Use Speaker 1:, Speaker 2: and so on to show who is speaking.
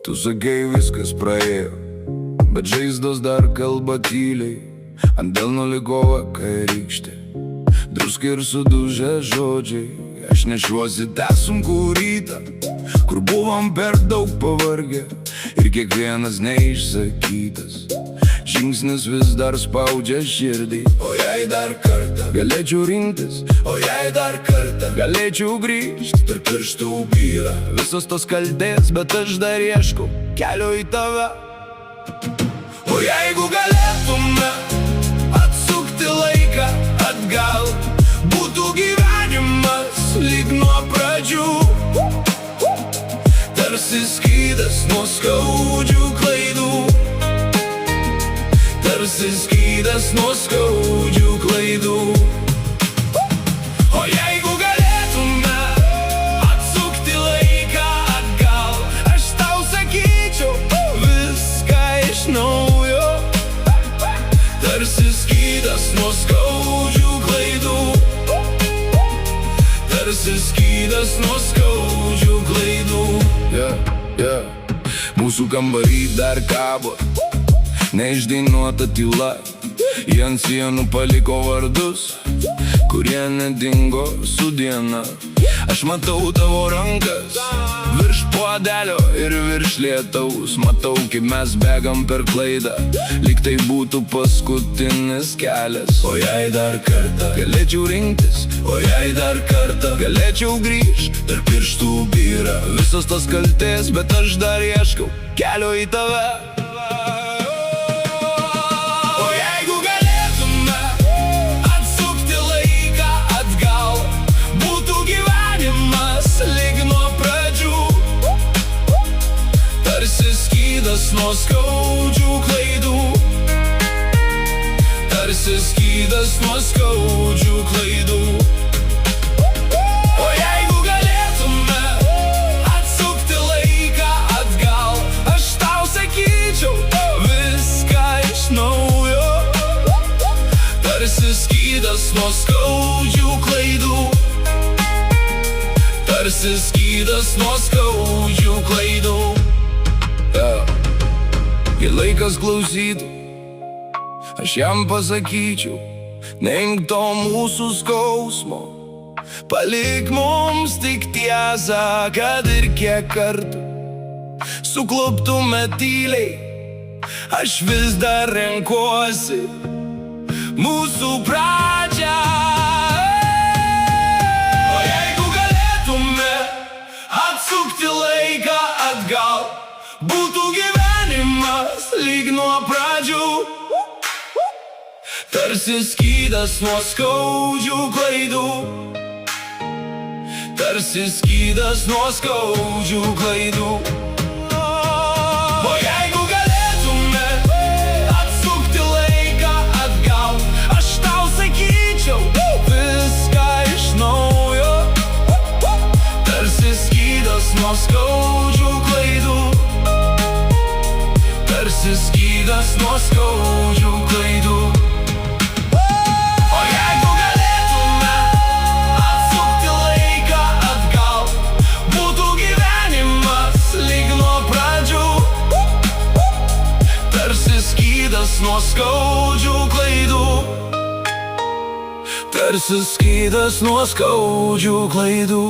Speaker 1: Tu sakei viskas praėjo, bet žaizdos dar kalba tyliai. Ant delno liko vakarykštė, druski ir sudužę žodžiai. Aš nešuosi tą sunkų rytą, kur buvom per daug pavargę, ir kiekvienas neišsakytas žingsnis vis dar spaudžia širdį. O jei dar kartą galėčiau rinktis, o jei dar kartą galėčiau grįžti, per pirštų byra visos tos kaltės, bet aš dar ieškau kelio į tave. O jeigu galėtume atsukti laiką atgal, būtų gyvenimas lyg nuo pradžių, tarsi skydas nuo skaudžių klaidų, tarsi skydas nuo skaudžių klaidų. O jeigu galėtume atsukti laiką atgal, aš tau sakyčiau viską iš naujo, tarsi skydas nuo skaudžių klaidų, tarsi skydas nuo skaudžių klaidų. Mūsų kambarį dar kabo neišdainuota tyla, jie ant sienų paliko vardus, kurie nedingo su diena. Aš matau tavo rankas virš puodelio ir virš lietaus, matau, kaip mes bėgam per klaidą, lyg tai būtų paskutinis kelias. O jei dar kartą galėčiau rinktis, o jei dar kartą galėčiau grįžt, tarp pirštų byra visos tos kaltės, bet aš dar ieškau kelio į tave. Nuo skaudžių klaidų, tarsi skydas nuo skaudžių klaidų. O jeigu galėtume atsukti laiką atgal, aš tau sakyčiau viską iš naujo, tarsi skydas nuo skaudžių klaidų, tarsi skydas nuo skaudžių klaidų. Jei laikas klausytų, aš jam pasakyčiau, neimk to mūsų skausmo, palik mums tik tiesą, kad ir kiek kartų sukluptume tyliai, aš vis dar renkuosi mūsų pradžią. O jeigu galėtume atsukti laiką atgal, būtų gyvenimas lyg nuo pradžių, tarsi skydas nuo skaudžių klaidų, tarsi skydas nuo skaudžių klaidų. O jeigu galėtume atsukti laiką atgal, aš tau sakyčiau viską iš naujo, tarsi skydas nuo skaudžių klaidų, tarsi skydas nuo skaudžių klaidų. O jeigu galėtume atsukti laiką atgal, būtų gyvenimas lyg nuo pradžių, tarsi skydas nuo skaudžių klaidų, tarsi skydas nuo skaudžių klaidų.